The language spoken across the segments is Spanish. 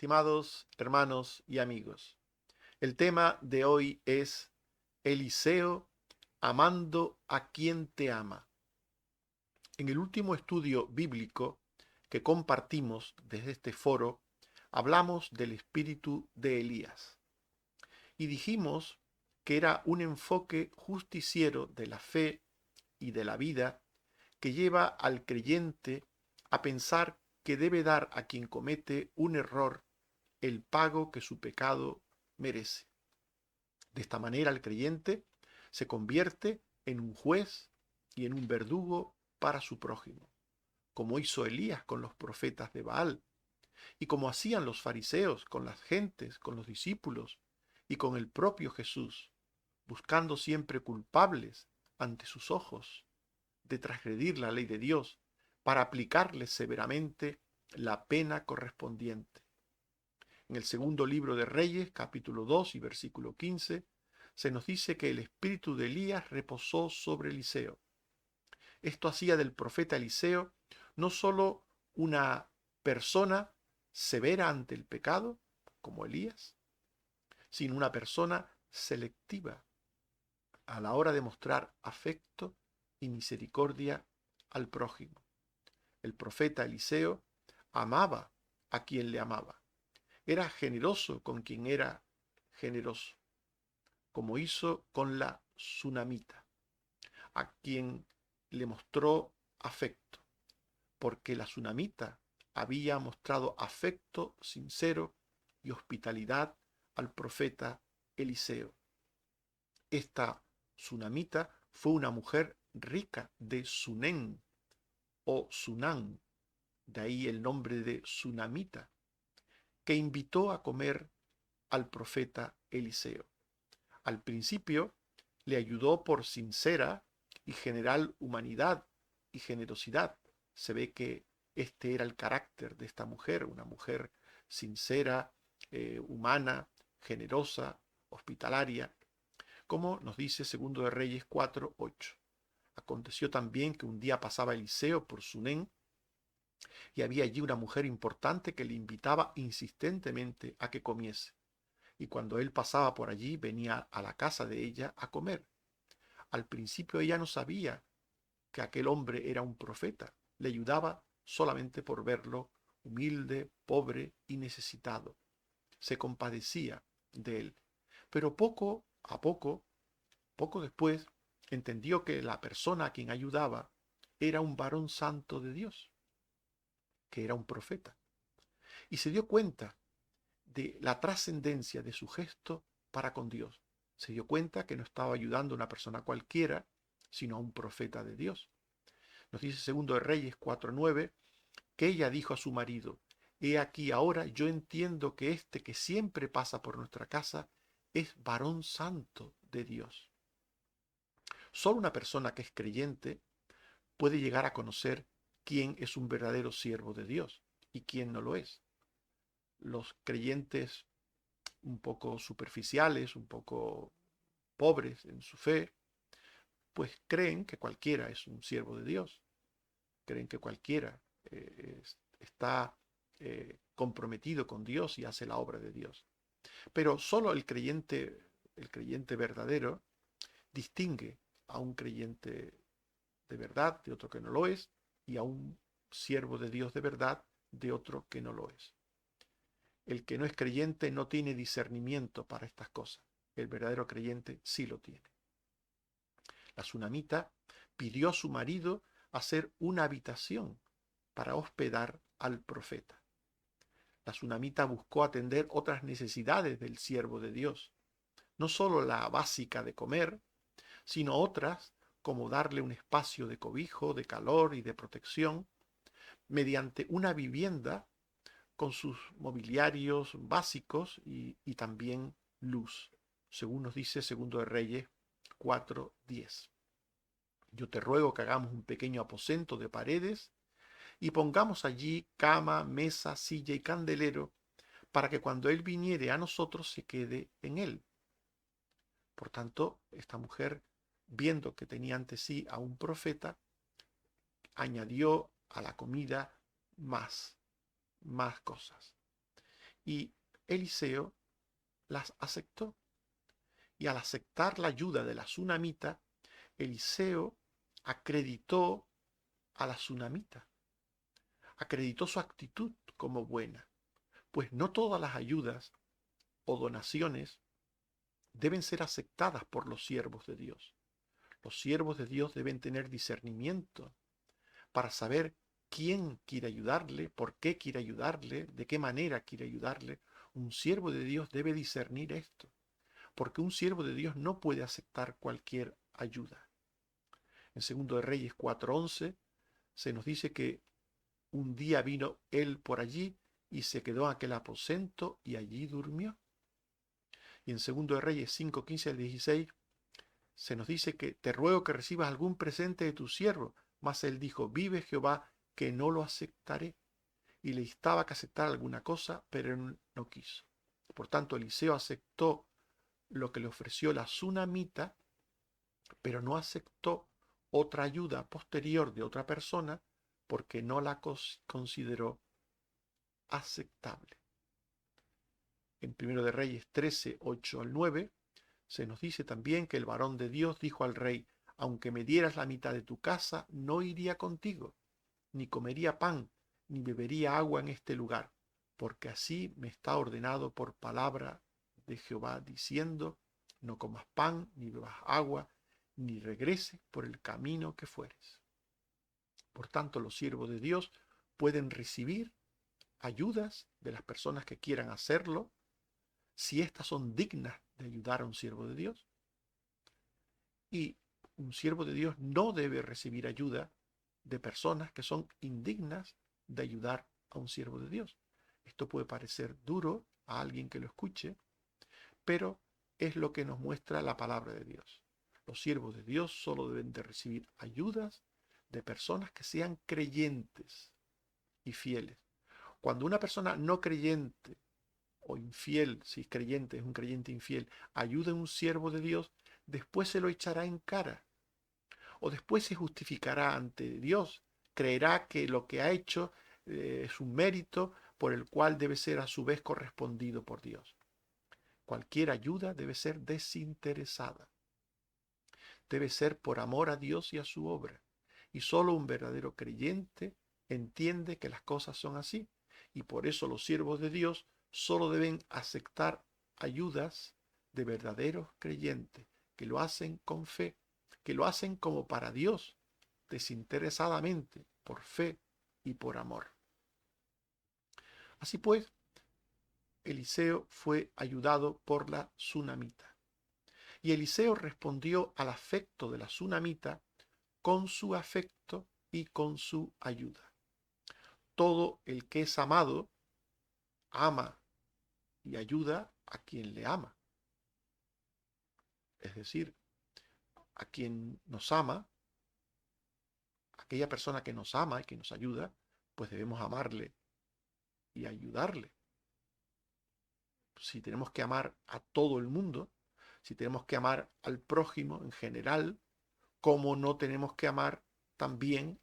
Estimados hermanos y amigos, el tema de hoy es Eliseo amando a quien te ama. En el último estudio bíblico que compartimos desde este foro, hablamos del espíritu de Elías y dijimos que era un enfoque justiciero de la fe y de la vida que lleva al creyente a pensar que debe dar a quien comete un error el pago que su pecado merece. De esta manera el creyente se convierte en un juez y en un verdugo para su prójimo, como hizo Elías con los profetas de Baal, y como hacían los fariseos con las gentes, con los discípulos y con el propio Jesús, buscando siempre culpables ante sus ojos de transgredir la ley de Dios para aplicarles severamente la pena correspondiente. En el segundo libro de Reyes, capítulo 2 y versículo 15, se nos dice que el espíritu de Elías reposó sobre Eliseo. Esto hacía del profeta Eliseo no solo una persona severa ante el pecado, como Elías, sino una persona selectiva a la hora de mostrar afecto y misericordia al prójimo. El profeta Eliseo amaba a quien le amaba. Era generoso con quien era generoso, como hizo con la tsunamita, a quien le mostró afecto, porque la tsunamita había mostrado afecto sincero y hospitalidad al profeta Eliseo. Esta tsunamita fue una mujer rica de Sunén o Sunán, de ahí el nombre de tsunamita, que invitó a comer al profeta Eliseo. Al principio le ayudó por sincera y general humanidad y generosidad. Se ve que este era el carácter de esta mujer, una mujer sincera, humana, generosa, hospitalaria, como nos dice Segundo de Reyes 4:8. Aconteció también que un día pasaba Eliseo por Sunén y había allí una mujer importante que le invitaba insistentemente a que comiese. Y cuando él pasaba por allí, venía a la casa de ella a comer. Al principio ella no sabía que aquel hombre era un profeta. Le ayudaba solamente por verlo humilde, pobre y necesitado. Se compadecía de él. Pero poco a poco después, entendió que la persona a quien ayudaba era un varón santo de Dios, que era un profeta. Y se dio cuenta de la trascendencia de su gesto para con Dios. Se dio cuenta que no estaba ayudando a una persona cualquiera, sino a un profeta de Dios. Nos dice Segundo de Reyes 4:9 que ella dijo a su marido: He aquí ahora yo entiendo que este que siempre pasa por nuestra casa es varón santo de Dios. Solo una persona que es creyente puede llegar a conocer quién es un verdadero siervo de Dios y quién no lo es. Los creyentes un poco superficiales, un poco pobres en su fe, pues creen que cualquiera es un siervo de Dios, creen que cualquiera está comprometido con Dios y hace la obra de Dios. Pero solo el creyente verdadero distingue a un creyente de verdad de otro que no lo es y a un siervo de Dios de verdad de otro que no lo es. El que no es creyente no tiene discernimiento para estas cosas. El verdadero creyente sí lo tiene. La tsunamita pidió a su marido hacer una habitación para hospedar al profeta. La tsunamita buscó atender otras necesidades del siervo de Dios, no solo la básica de comer, sino otras como darle un espacio de cobijo, de calor y de protección, mediante una vivienda con sus mobiliarios básicos y también luz, según nos dice Segundo de Reyes 4:10. Yo te ruego que hagamos un pequeño aposento de paredes y pongamos allí cama, mesa, silla y candelero, para que cuando él viniere a nosotros se quede en él. Por tanto, esta mujer, viendo que tenía ante sí a un profeta, añadió a la comida más cosas. Y Eliseo las aceptó. Y al aceptar la ayuda de la tsunamita, Eliseo acreditó a la tsunamita, acreditó su actitud como buena, pues no todas las ayudas o donaciones deben ser aceptadas por los siervos de Dios. Los siervos de Dios deben tener discernimiento para saber quién quiere ayudarle, por qué quiere ayudarle, de qué manera quiere ayudarle. Un siervo de Dios debe discernir esto, porque un siervo de Dios no puede aceptar cualquier ayuda. En 2 de Reyes 4:11 se nos dice que un día vino él por allí y se quedó en aquel aposento y allí durmió. Y en 2 de Reyes 5:15 al 16 se nos dice que te ruego que recibas algún presente de tu siervo. Mas él dijo, vive Jehová, que no lo aceptaré. Y le instaba que aceptara alguna cosa, pero él no quiso. Por tanto, Eliseo aceptó lo que le ofreció la tsunamita, pero no aceptó otra ayuda posterior de otra persona porque no la consideró aceptable. En 1 de Reyes 13, 8 al 9, se nos dice también que el varón de Dios dijo al rey, aunque me dieras la mitad de tu casa, no iría contigo, ni comería pan, ni bebería agua en este lugar, porque así me está ordenado por palabra de Jehová, diciendo, no comas pan, ni bebas agua, ni regreses por el camino que fueres. Por tanto, los siervos de Dios pueden recibir ayudas de las personas que quieran hacerlo, si éstas son dignas de ayudar a un siervo de Dios. Y un siervo de Dios no debe recibir ayuda de personas que son indignas de ayudar a un siervo de Dios. Esto puede parecer duro a alguien que lo escuche, pero es lo que nos muestra la palabra de Dios. Los siervos de Dios solo deben de recibir ayudas de personas que sean creyentes y fieles. Cuando una persona no creyente o infiel, si es creyente, es un creyente infiel, ayuda a un siervo de Dios, después se lo echará en cara o después se justificará ante Dios, creerá que lo que ha hecho es un mérito por el cual debe ser a su vez correspondido por Dios. Cualquier ayuda debe ser desinteresada, debe ser por amor a Dios y a su obra. Y solo un verdadero creyente entiende que las cosas son así. Y por eso los siervos de Dios solo deben aceptar ayudas de verdaderos creyentes, que lo hacen con fe, que lo hacen como para Dios, desinteresadamente, por fe y por amor. Así pues, Eliseo fue ayudado por la tsunamita. Y Eliseo respondió al afecto de la tsunamita con su afecto y con su ayuda. Todo el que es amado, ama y ayuda a quien le ama. Es decir, a quien nos ama, aquella persona que nos ama y que nos ayuda, pues debemos amarle y ayudarle. Si tenemos que amar a todo el mundo, si tenemos que amar al prójimo en general, ¿cómo no tenemos que amar también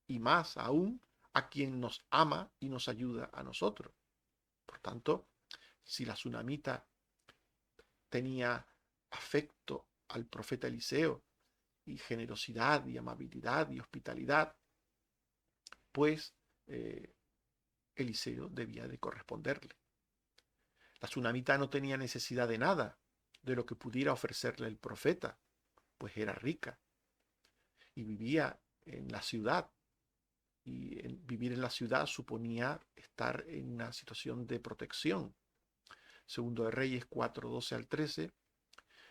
y más aún a quien nos ama y nos ayuda a nosotros? Por tanto, si la tsunamita tenía afecto al profeta Eliseo y generosidad y amabilidad y hospitalidad, pues Eliseo debía de corresponderle. La tsunamita no tenía necesidad de nada de lo que pudiera ofrecerle el profeta, pues era rica y vivía en la ciudad. Y vivir en la ciudad suponía estar en una situación de protección. Segundo de Reyes 4:12 al 13.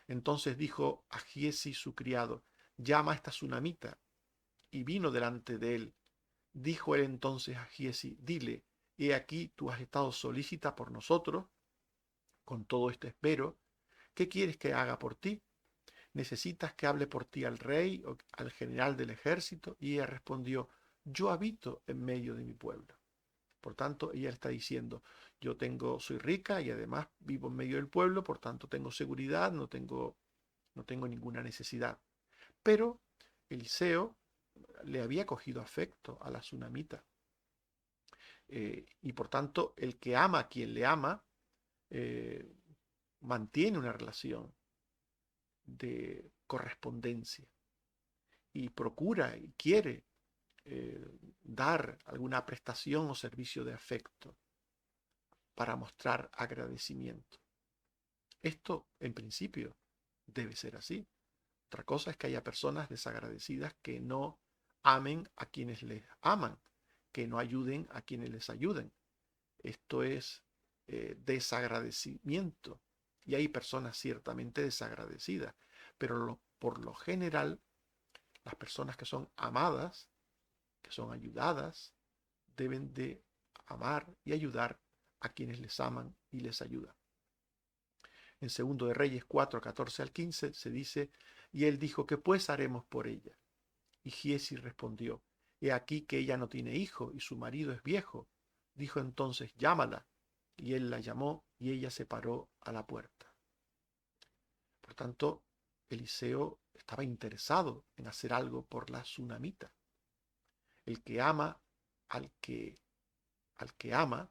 Entonces dijo a Giesi su criado, llama a esta tsunamita. Y vino delante de él. Dijo él entonces a Giesi, dile, he aquí tú has estado solícita por nosotros, con todo este espero, ¿qué quieres que haga por ti? ¿Necesitas que hable por ti al rey o al general del ejército? Y ella respondió, yo habito en medio de mi pueblo. Por tanto, ella está diciendo, soy rica y además vivo en medio del pueblo, por tanto tengo seguridad, no tengo ninguna necesidad. Pero Eliseo le había cogido afecto a la tsunamita. Y por tanto, el que ama a quien le ama, eh, mantiene una relación de correspondencia y procura y quiere dar alguna prestación o servicio de afecto para mostrar agradecimiento. Esto, en principio, debe ser así. Otra cosa es que haya personas desagradecidas que no amen a quienes les aman, que no ayuden a quienes les ayuden. Esto es desagradecimiento. Y hay personas ciertamente desagradecidas, pero por lo general, las personas que son amadas, que son ayudadas, deben de amar y ayudar a quienes les aman y les ayudan. En segundo de Reyes 4, 14 al 15 se dice, y él dijo, ¿qué pues haremos por ella? Y Giezi respondió, he aquí que ella no tiene hijo y su marido es viejo. Dijo entonces, llámala. Y él la llamó y ella se paró a la puerta. Por tanto, Eliseo estaba interesado en hacer algo por la tsunamita. El que ama al que ama,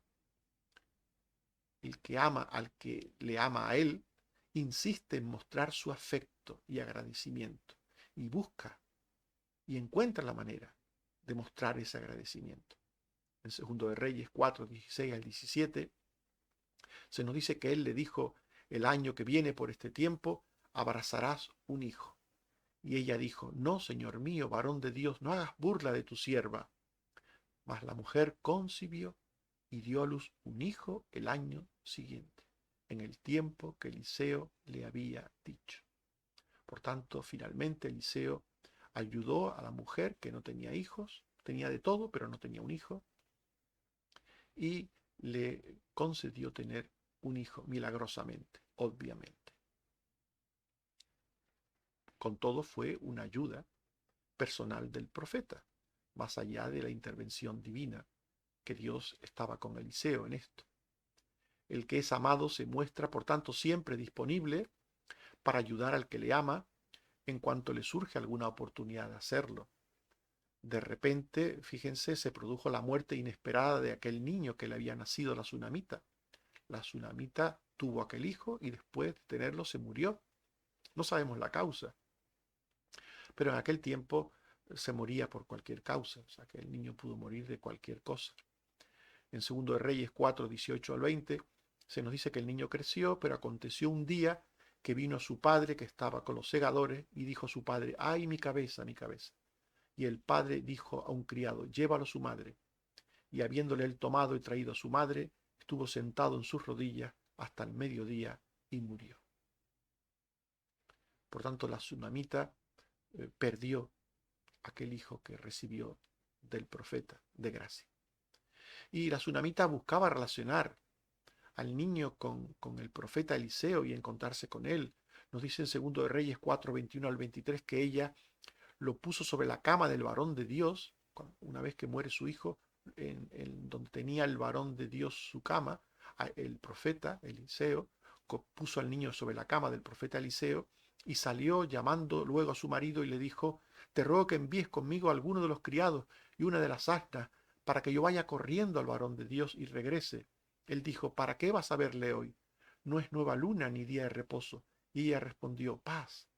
el que ama al que le ama a él, insiste en mostrar su afecto y agradecimiento y busca y encuentra la manera de mostrar ese agradecimiento. En segundo de Reyes 4, 16 al 17, se nos dice que él le dijo, el año que viene por este tiempo, abrazarás un hijo. Y ella dijo, no, señor mío, varón de Dios, no hagas burla de tu sierva. Mas la mujer concibió y dio a luz un hijo el año siguiente, en el tiempo que Eliseo le había dicho. Por tanto, finalmente Eliseo ayudó a la mujer que no tenía hijos, tenía de todo, pero no tenía un hijo, y le concedió tener un hijo milagrosamente, obviamente. Con todo fue una ayuda personal del profeta, más allá de la intervención divina, que Dios estaba con Eliseo en esto. El que es amado se muestra, por tanto, siempre disponible para ayudar al que le ama en cuanto le surge alguna oportunidad de hacerlo. De repente, fíjense, se produjo la muerte inesperada de aquel niño que le había nacido la tsunamita. La tsunamita tuvo aquel hijo y después de tenerlo se murió. No sabemos la causa, pero en aquel tiempo se moría por cualquier causa, o sea que el niño pudo morir de cualquier cosa. En segundo de Reyes 4, 18 al 20, se nos dice que el niño creció, pero aconteció un día que vino su padre que estaba con los segadores y dijo a su padre, ¡ay, mi cabeza, mi cabeza! Y el padre dijo a un criado, llévalo a su madre. Y habiéndole él tomado y traído a su madre, estuvo sentado en sus rodillas hasta el mediodía y murió. Por tanto, la tsunamita perdió aquel hijo que recibió del profeta de gracia. Y la tsunamita buscaba relacionar al niño con el profeta Eliseo y encontrarse con él. Nos dice en segundo de Reyes 4, 21 al 23 que ella lo puso sobre la cama del varón de Dios, una vez que muere su hijo, en donde tenía el varón de Dios su cama, el profeta Eliseo, puso al niño sobre la cama del profeta Eliseo y salió llamando luego a su marido y le dijo, te ruego que envíes conmigo a alguno de los criados y una de las asnas para que yo vaya corriendo al varón de Dios y regrese. Él dijo, ¿para qué vas a verle hoy? No es nueva luna ni día de reposo. Y ella respondió, paz.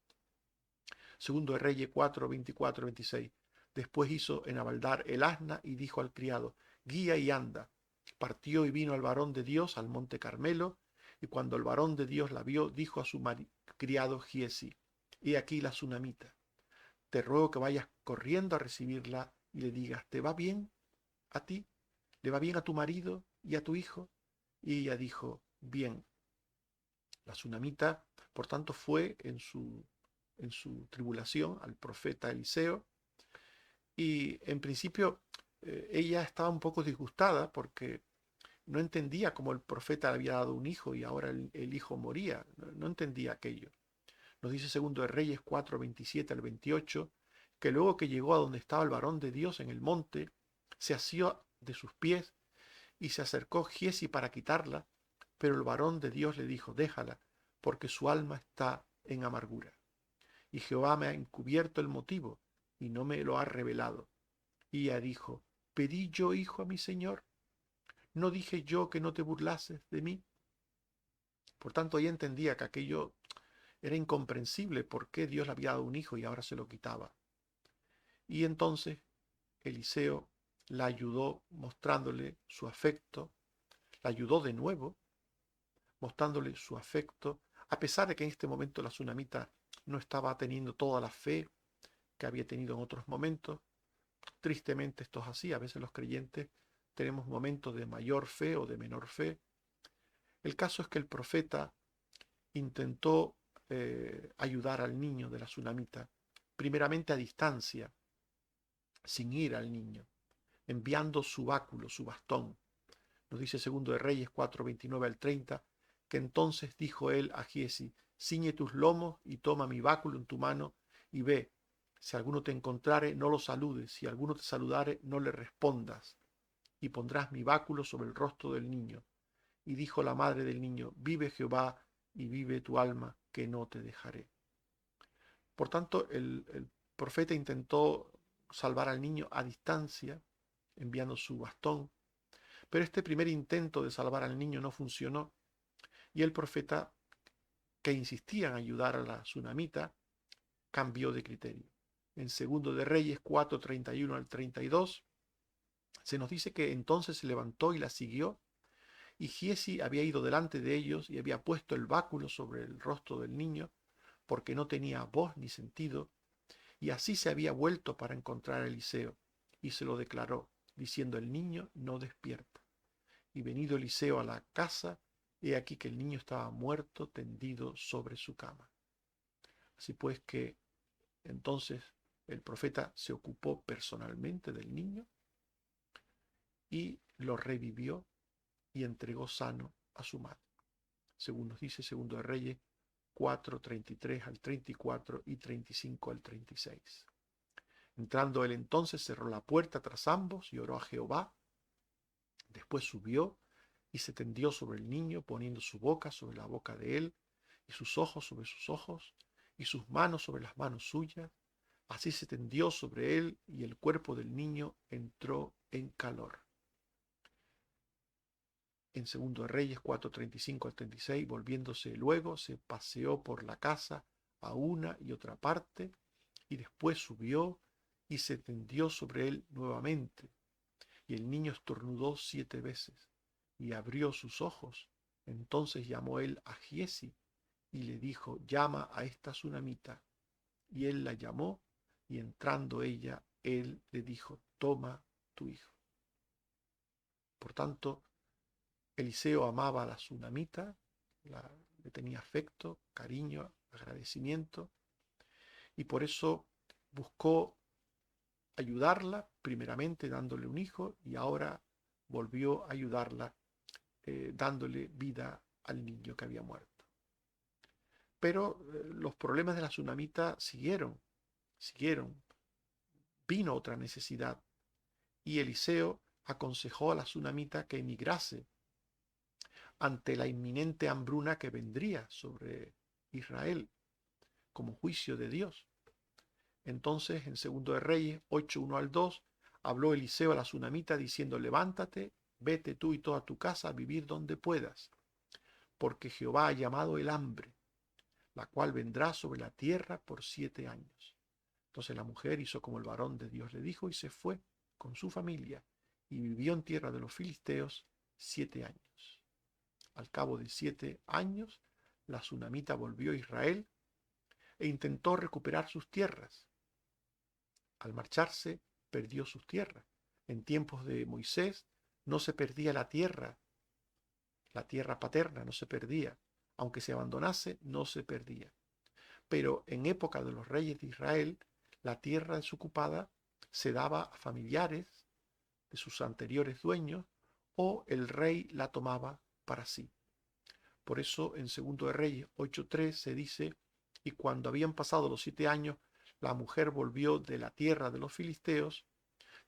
Segundo de Reyes 4, 24, 26. Después hizo enabaldar el asna y dijo al criado, guía y anda. Partió y vino al varón de Dios al monte Carmelo, y cuando el varón de Dios la vio, dijo a su criado Giezi, he aquí la tsunamita. Te ruego que vayas corriendo a recibirla y le digas, ¿te va bien a ti? ¿Le va bien a tu marido y a tu hijo? Y ella dijo, bien. La tsunamita, por tanto, fue en su tribulación al profeta Eliseo y en principio ella estaba un poco disgustada porque no entendía cómo el profeta le había dado un hijo y ahora el hijo moría. No entendía aquello. Nos dice segundo de Reyes 4, 27 al 28, que luego que llegó a donde estaba el varón de Dios en el monte, se asió de sus pies y se acercó Giezi para quitarla, pero el varón de Dios le dijo, déjala, porque su alma está en amargura. Y Jehová me ha encubierto el motivo, y no me lo ha revelado. Y ella dijo, ¿pedí yo hijo a mi señor? ¿No dije yo que no te burlases de mí? Por tanto, ella entendía que aquello era incomprensible, por qué Dios le había dado un hijo y ahora se lo quitaba. Y entonces Eliseo la ayudó mostrándole su afecto, la ayudó de nuevo, mostrándole su afecto, a pesar de que en este momento la tsunamita no estaba teniendo toda la fe que había tenido en otros momentos. Tristemente esto es así, a veces los creyentes tenemos momentos de mayor fe o de menor fe. El caso es que el profeta intentó ayudar al niño de la tsunamita, primeramente a distancia, sin ir al niño, enviando su báculo, su bastón. Nos dice Segundo de Reyes 4:29 al 30, que entonces dijo él a Giesi: ciñe tus lomos y toma mi báculo en tu mano y ve. Si alguno te encontrare, no lo saludes; si alguno te saludare, no le respondas. Y pondrás mi báculo sobre el rostro del niño. Y dijo la madre del niño: vive Jehová y vive tu alma, que no te dejaré. Por tanto, el profeta intentó salvar al niño a distancia, enviando su bastón, pero este primer intento de salvar al niño no funcionó, y el profeta, que insistía en ayudar a la tsunamita, cambió de criterio. En Segundo de Reyes 4:31 al 32 se nos dice que entonces se levantó y la siguió, y Giesi había ido delante de ellos y había puesto el báculo sobre el rostro del niño, porque no tenía voz ni sentido, y así se había vuelto para encontrar a Eliseo, y se lo declaró, diciendo: el niño no despierta. Y venido Eliseo a la casa, he aquí que el niño estaba muerto, tendido sobre su cama. Así pues que entonces el profeta se ocupó personalmente del niño y lo revivió y entregó sano a su madre, según nos dice Segundo de Reyes 4:33 al 34 y 35 al 36. Entrando él entonces, cerró la puerta tras ambos y oró a Jehová. Después subió y se tendió sobre el niño, poniendo su boca sobre la boca de él, y sus ojos sobre sus ojos, y sus manos sobre las manos suyas. Así se tendió sobre él, y el cuerpo del niño entró en calor. En Segundo de Reyes 4:35 al 36, volviéndose luego, se paseó por la casa a una y otra parte, y después subió y se tendió sobre él nuevamente. Y el niño estornudó 7 veces y abrió sus ojos. Entonces llamó él a Giesi y le dijo: llama a esta tsunamita. Y él la llamó, y entrando ella, él le dijo: toma tu hijo. Por tanto, Eliseo amaba a la tsunamita, le tenía afecto, cariño, agradecimiento, y por eso buscó ayudarla, primeramente dándole un hijo, y ahora volvió a ayudarla dándole vida al niño que había muerto. Pero los problemas de la tsunamita siguieron. Vino otra necesidad, y Eliseo aconsejó a la tsunamita que emigrase ante la inminente hambruna que vendría sobre Israel como juicio de Dios. Entonces, en Segundo de Reyes 8:1 al 2, habló Eliseo a la tsunamita diciendo: levántate, vete tú y toda tu casa a vivir donde puedas, porque Jehová ha llamado el hambre, la cual vendrá sobre la tierra por 7 años. Entonces la mujer hizo como el varón de Dios le dijo y se fue con su familia y vivió en tierra de los filisteos 7 años. Al cabo de 7 años, la tsunamita volvió a Israel e intentó recuperar sus tierras. Al marcharse, perdió sus tierras. En tiempos de Moisés no se perdía la tierra paterna no se perdía. Aunque se abandonase, no se perdía. Pero en época de los reyes de Israel, la tierra desocupada se daba a familiares de sus anteriores dueños, o el rey la tomaba para sí. Por eso en Segundo de Reyes 8:3 se dice: y cuando habían pasado los 7 años, la mujer volvió de la tierra de los filisteos,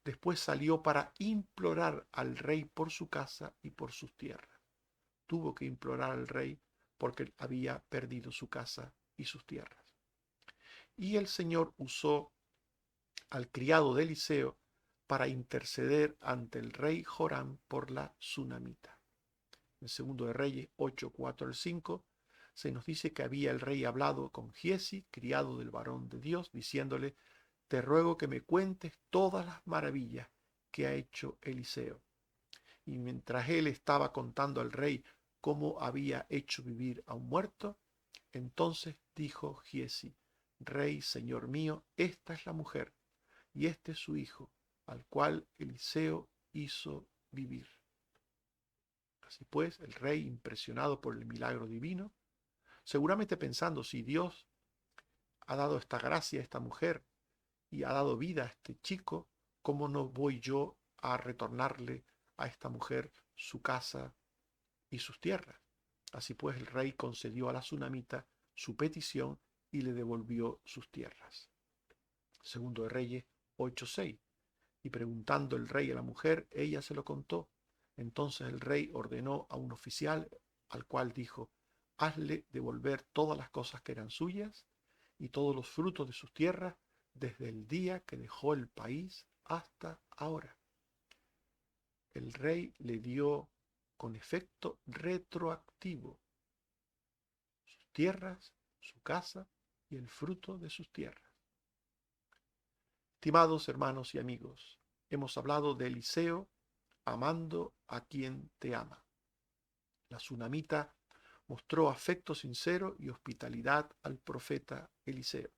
después salió para implorar al rey por su casa y por sus tierras. Tuvo que implorar al rey porque había perdido su casa y sus tierras. Y el Señor usó al criado de Eliseo para interceder ante el rey Joram por la tsunamita. En segundo de Reyes 8, 4 al 5, se nos dice que había el rey hablado con Giezi, criado del varón de Dios, diciéndole: te ruego que me cuentes todas las maravillas que ha hecho Eliseo. Y mientras él estaba contando al rey cómo había hecho vivir a un muerto, entonces dijo Giezi: rey, señor mío, esta es la mujer, y este es su hijo, al cual Eliseo hizo vivir. Así pues, el rey, impresionado por el milagro divino, seguramente pensando: si Dios ha dado esta gracia a esta mujer y ha dado vida a este chico, ¿cómo no voy yo a retornarle a esta mujer su casa y sus tierras? Así pues, el rey concedió a la tsunamita su petición y le devolvió sus tierras. Segundo de Reyes 8:6. Y preguntando el rey a la mujer, ella se lo contó. Entonces el rey ordenó a un oficial, al cual dijo: hazle devolver todas las cosas que eran suyas y todos los frutos de sus tierras desde el día que dejó el país hasta ahora. El rey le dio con efecto retroactivo sus tierras, su casa y el fruto de sus tierras. Estimados hermanos y amigos, hemos hablado de Eliseo amando a quien te ama. La tsunamita mostró afecto sincero y hospitalidad al profeta Eliseo.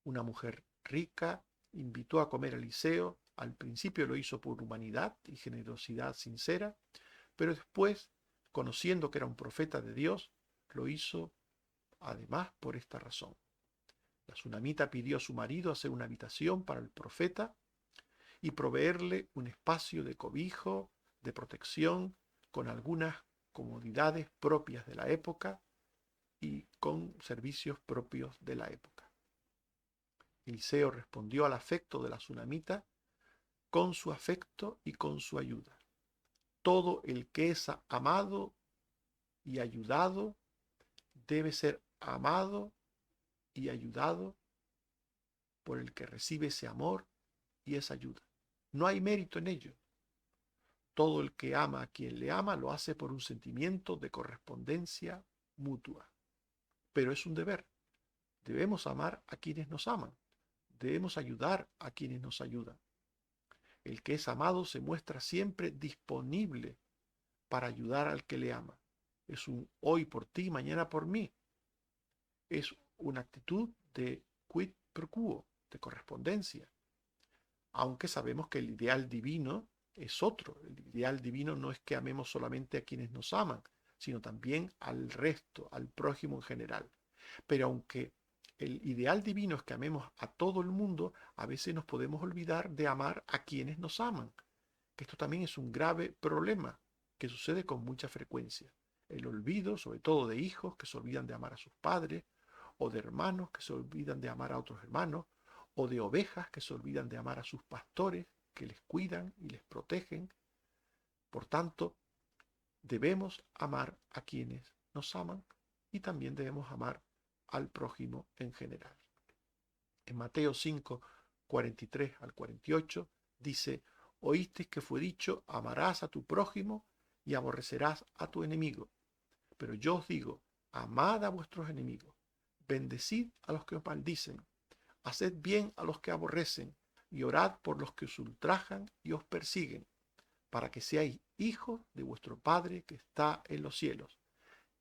Una mujer rica invitó a comer a Eliseo. Al principio lo hizo por humanidad y generosidad sincera, pero después, conociendo que era un profeta de Dios, lo hizo además por esta razón. La tsunamita pidió a su marido hacer una habitación para el profeta y proveerle un espacio de cobijo, de protección, con algunas comodidades propias de la época y con servicios propios de la época. Eliseo respondió al afecto de la tsunamita con su afecto y con su ayuda. Todo el que es amado y ayudado debe ser amado y ayudado por el que recibe ese amor y esa ayuda. No hay mérito en ello. Todo el que ama a quien le ama lo hace por un sentimiento de correspondencia mutua. Pero es un deber. Debemos amar a quienes nos aman. Debemos ayudar a quienes nos ayudan. El que es amado se muestra siempre disponible para ayudar al que le ama. Es un hoy por ti, mañana por mí. Es una actitud de quid pro quo, de correspondencia. Aunque sabemos que el ideal divino es otro. El ideal divino no es que amemos solamente a quienes nos aman, sino también al resto, al prójimo en general. Pero aunque el ideal divino es que amemos a todo el mundo, a veces nos podemos olvidar de amar a quienes nos aman. Que esto también es un grave problema que sucede con mucha frecuencia. El olvido, sobre todo de hijos que se olvidan de amar a sus padres, o de hermanos que se olvidan de amar a otros hermanos, o de ovejas que se olvidan de amar a sus pastores, que les cuidan y les protegen. Por tanto, debemos amar a quienes nos aman y también debemos amar al prójimo en general. En Mateo 5, 43 al 48 dice: oísteis que fue dicho: amarás a tu prójimo y aborrecerás a tu enemigo. Pero yo os digo: amad a vuestros enemigos, bendecid a los que os maldicen, haced bien a los que aborrecen y orad por los que os ultrajan y os persiguen, para que seáis hijos de vuestro Padre que está en los cielos,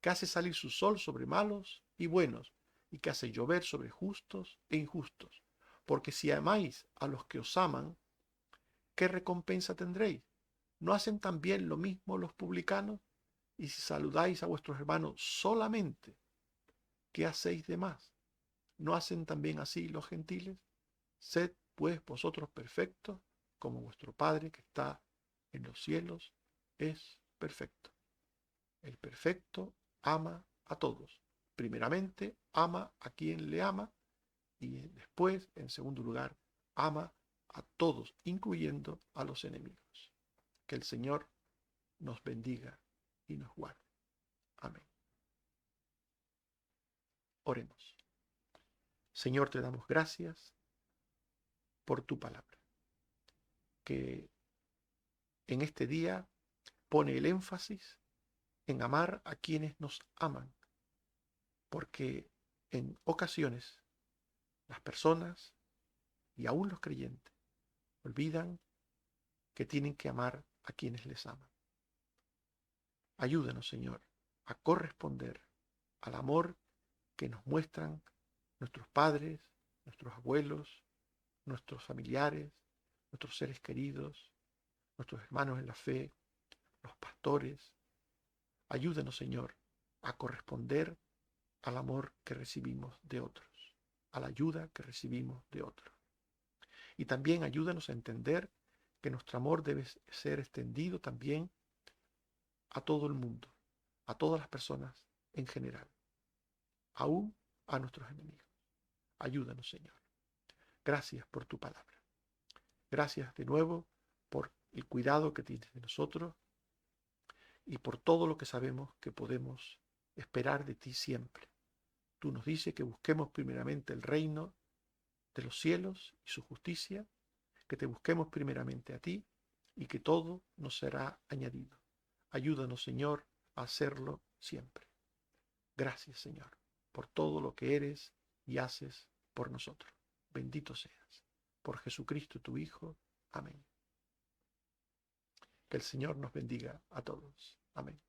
que hace salir su sol sobre malos y buenos, y que hace llover sobre justos e injustos. Porque si amáis a los que os aman, ¿qué recompensa tendréis? ¿No hacen también lo mismo los publicanos? Y si saludáis a vuestros hermanos solamente, ¿qué hacéis de más? ¿No hacen también así los gentiles? Sed pues vosotros perfectos, como vuestro Padre que está en los cielos es perfecto. El perfecto ama a todos. Primeramente, ama a quien le ama y después, en segundo lugar, ama a todos, incluyendo a los enemigos. Que el Señor nos bendiga y nos guarde. Amén. Oremos. Señor, te damos gracias por tu palabra. que en este día pone el énfasis en amar a quienes nos aman, porque en ocasiones las personas y aún los creyentes olvidan que tienen que amar a quienes les aman. Ayúdanos, Señor, a corresponder al amor que nos muestran nuestros padres, nuestros abuelos, nuestros familiares, nuestros seres queridos, nuestros hermanos en la fe, los pastores. Ayúdanos, Señor, a corresponder al amor que recibimos de otros, a la ayuda que recibimos de otros. Y también ayúdanos a entender que nuestro amor debe ser extendido también a todo el mundo, a todas las personas en general, aún a nuestros enemigos. Ayúdanos, Señor. Gracias por tu palabra. Gracias de nuevo por el cuidado que tienes de nosotros y por todo lo que sabemos que podemos esperar de ti siempre. Tú nos dices que busquemos primeramente el reino de los cielos y su justicia, que te busquemos primeramente a ti y que todo nos será añadido. Ayúdanos, Señor, a hacerlo siempre. Gracias, Señor, por todo lo que eres y haces por nosotros. Bendito seas. Por Jesucristo, tu Hijo. Amén. Que el Señor nos bendiga a todos. Amén.